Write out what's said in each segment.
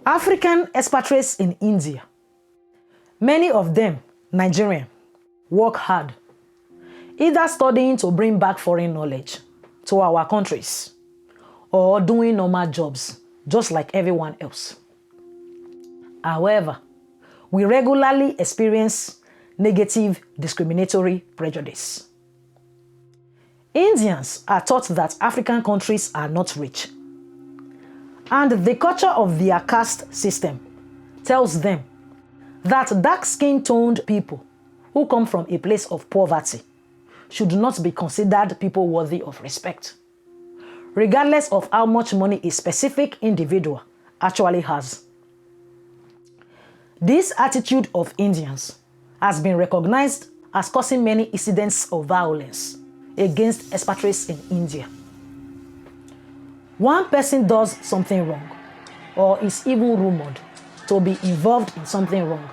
African expatriates in India, many of them Nigerian, work hard, either studying to bring back foreign knowledge to our countries or doing normal jobs just like everyone else. However, we regularly experience negative discriminatory prejudice. Indians are taught that African countries are not rich, and the culture of their caste system tells them that dark-skin-toned people who come from a place of poverty should not be considered people worthy of respect, regardless of how much money a specific individual actually has. This attitude of Indians has been recognized as causing many incidents of violence against expatriates in India. One person does something wrong or is even rumored to be involved in something wrong,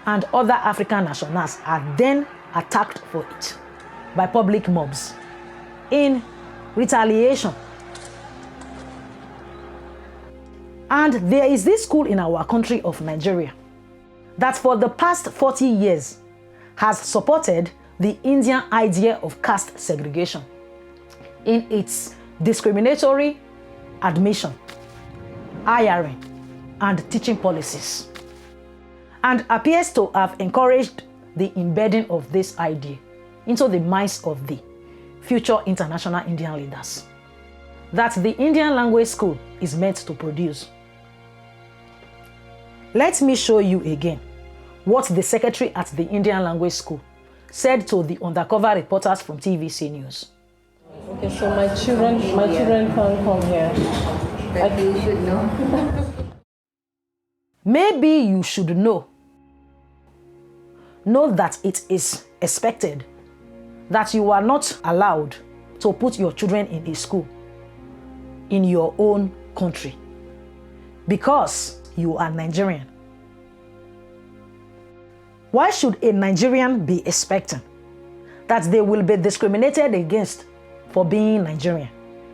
and other African nationals are then attacked for it by public mobs in retaliation. And there is this school in our country of Nigeria that for the past 40 years has supported the Indian idea of caste segregation in its discriminatory admission, hiring, and teaching policies, and appears to have encouraged the embedding of this idea into the minds of the future international Indian leaders that the Indian language school is meant to produce. Let me show you again what the secretary at the Indian language school said to the undercover reporters from TVC News. Okay, so my children can't come here. Maybe you should know. Maybe you should know. Know that it is expected that you are not allowed to put your children in a school in your own country because you are Nigerian. Why should a Nigerian be expecting that they will be discriminated against for being Nigerian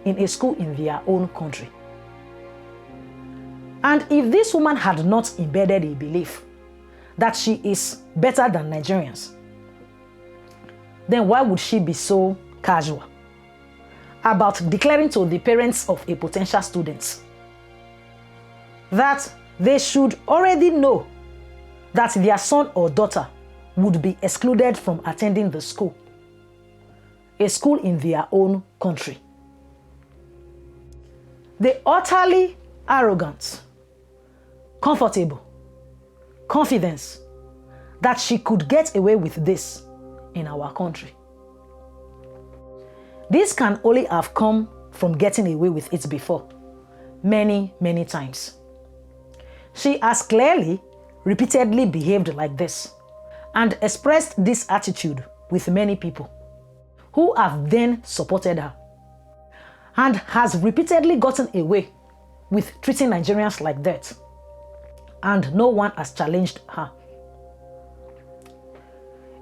in a school in their own country? And if this woman had not embedded a belief that she is better than Nigerians, then why would she be so casual about declaring to the parents of a potential student that they should already know that their son or daughter would be excluded from attending the school, a school in their own country? The utterly arrogant, comfortable confidence that she could get away with this in our country. This can only have come from getting away with it before, many, many times. She has clearly, repeatedly behaved like this and expressed this attitude with many people who have then supported her, and has repeatedly gotten away with treating Nigerians like that, and no one has challenged her.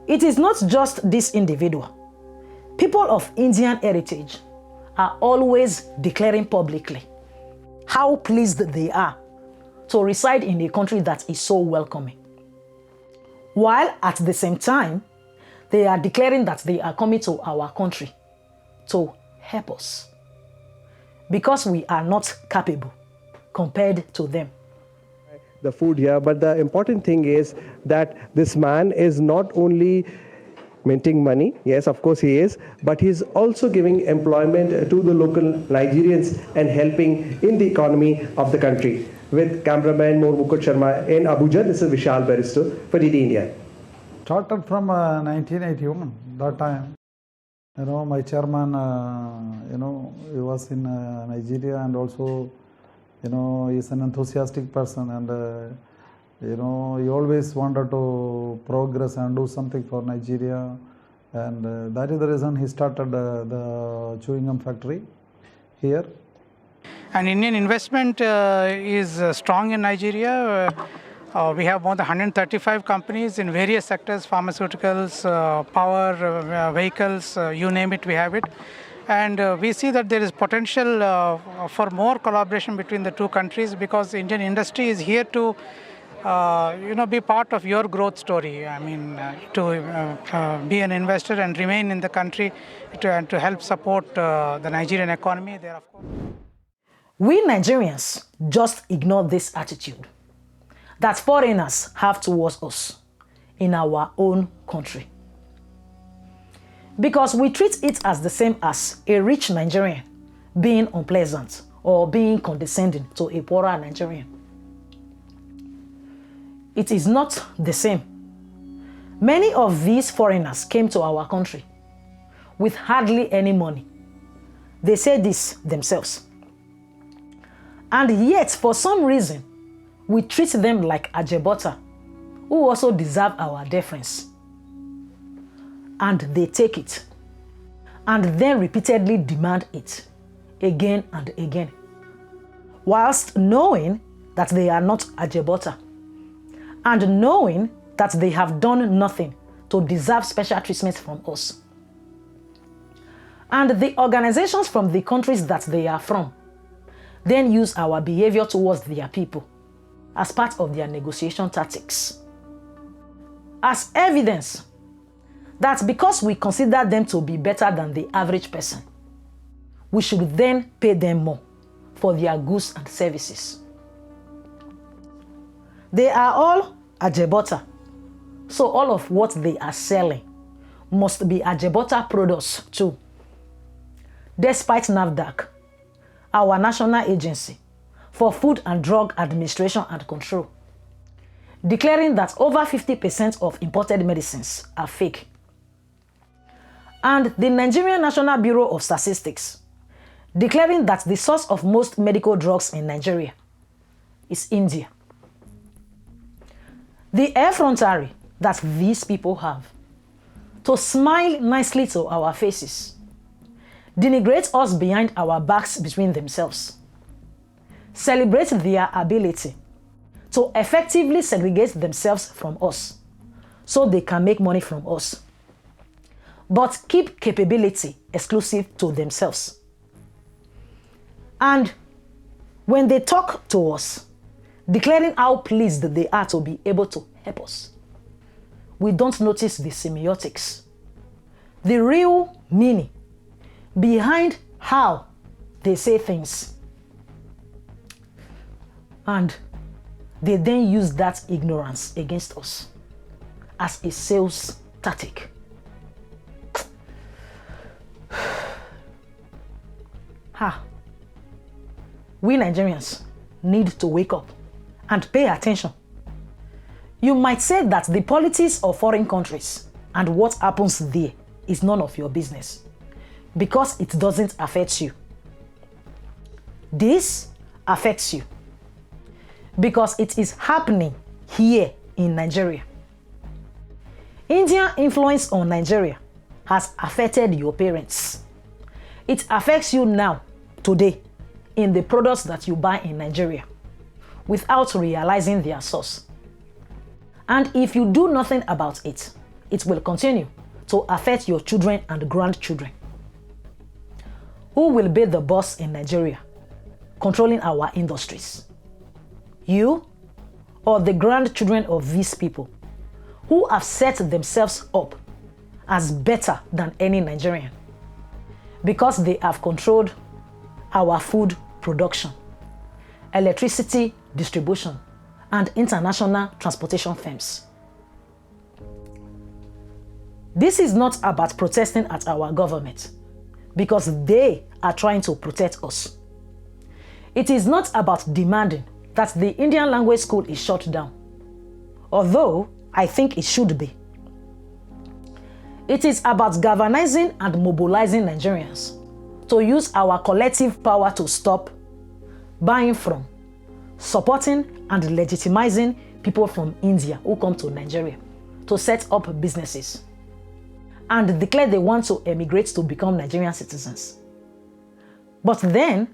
It is not just this individual. People of Indian heritage are always declaring publicly how pleased they are to reside in a country that is so welcoming, while at the same time, they are declaring that they are coming to our country to help us because we are not capable compared to them. The food here, but the important thing is that this man is not only minting money, yes, of course he is, but he's also giving employment to the local Nigerians and helping in the economy of the country. With cameraman Mukut Sharma in Abuja, this is Vishal Baristo for DD India. Started from 1981, that time. My chairman, he was in Nigeria, and also, he's an enthusiastic person, and, he always wanted to progress and do something for Nigeria. And that is the reason he started the chewing gum factory here. And Indian investment is strong in Nigeria. We have more than 135 companies in various sectors, pharmaceuticals, power, vehicles, you name it, we have it. And we see that there is potential for more collaboration between the two countries, because Indian industry is here to be part of your growth story. I mean, to be an investor and remain in the country and to help support the Nigerian economy. There, of course. We Nigerians just ignore this attitude that foreigners have towards us in our own country, because we treat it as the same as a rich Nigerian being unpleasant or being condescending to a poorer Nigerian. It is not the same. Many of these foreigners came to our country with hardly any money. They say this themselves. And yet, for some reason, we treat them like Ajebota, who also deserve our deference. And they take it, and then repeatedly demand it again and again, whilst knowing that they are not Ajebota, and knowing that they have done nothing to deserve special treatment from us. And the organizations from the countries that they are from then use our behavior towards their people as part of their negotiation tactics, as evidence that because we consider them to be better than the average person, we should then pay them more for their goods and services. They are all Ajebota, so all of what they are selling must be Ajebota products too, despite NAFDAC, our national agency for Food and Drug Administration and Control, declaring that over 50% of imported medicines are fake. And the Nigerian National Bureau of Statistics, declaring that the source of most medical drugs in Nigeria is India. The effrontery that these people have to smile nicely to our faces, denigrate us behind our backs between themselves, celebrate their ability to effectively segregate themselves from us so they can make money from us, but keep capability exclusive to themselves. And when they talk to us, declaring how pleased they are to be able to help us, we don't notice the semiotics, the real meaning behind how they say things. And they then use that ignorance against us as a sales tactic. We Nigerians need to wake up and pay attention. You might say that the politics of foreign countries and what happens there is none of your business because it doesn't affect you. This affects you because it is happening here in Nigeria. Indian influence on Nigeria has affected your parents. It affects you now, today, in the products that you buy in Nigeria without realizing their source. And if you do nothing about it, it will continue to affect your children and grandchildren. Who will be the boss in Nigeria, controlling our industries? You or the grandchildren of these people who have set themselves up as better than any Nigerian because they have controlled our food production, electricity distribution, and international transportation firms. This is not about protesting at our government because they are trying to protect us. It is not about demanding that the Indian language school is shut down, although I think it should be. It is about galvanizing and mobilizing Nigerians to use our collective power to stop buying from, supporting and legitimizing people from India who come to Nigeria to set up businesses and declare they want to emigrate to become Nigerian citizens, but then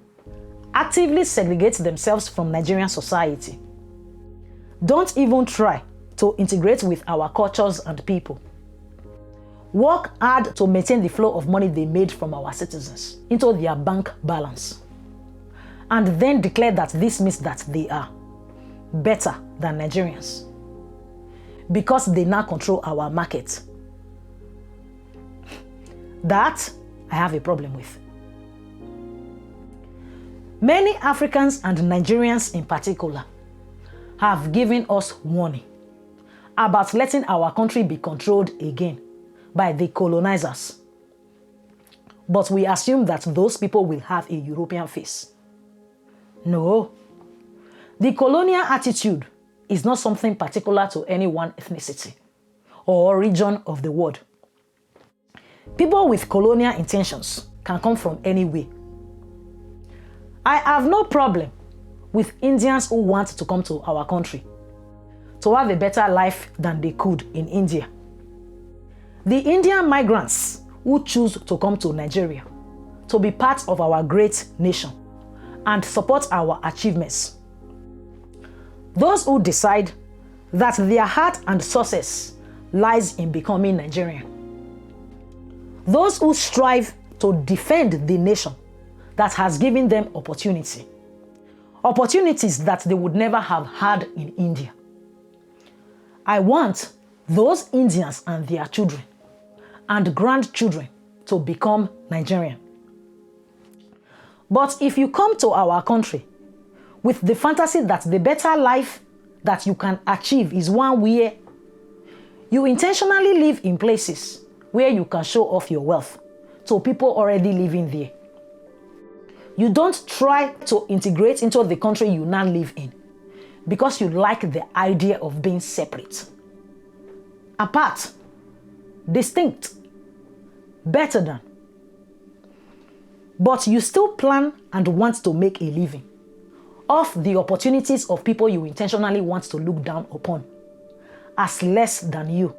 actively segregate themselves from Nigerian society. Don't even try to integrate with our cultures and people. work hard to maintain the flow of money they made from our citizens into their bank balance, and then declare that this means that they are better than Nigerians because they now control our market. That I have a problem with. Many Africans and Nigerians in particular have given us warning about letting our country be controlled again by the colonizers. But we assume that those people will have a European face. No. The colonial attitude is not something particular to any one ethnicity or region of the world. People with colonial intentions can come from anywhere. I have no problem with Indians who want to come to our country to have a better life than they could in India. The Indian migrants who choose to come to Nigeria to be part of our great nation and support our achievements. Those who decide that their heart and success lies in becoming Nigerian. Those who strive to defend the nation that has given them opportunity. Opportunities that they would never have had in India. I want those Indians and their children and grandchildren to become Nigerian. But if you come to our country with the fantasy that the better life that you can achieve is one where you intentionally live in places where you can show off your wealth to people already living there. You don't try to integrate into the country you now live in because you like the idea of being separate, apart, distinct, better than. But you still plan and want to make a living off the opportunities of people you intentionally want to look down upon as less than you.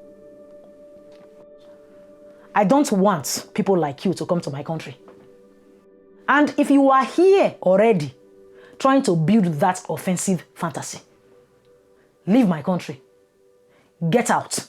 I don't want people like you to come to my country. And if you are here already trying to build that offensive fantasy, leave my country. Get out.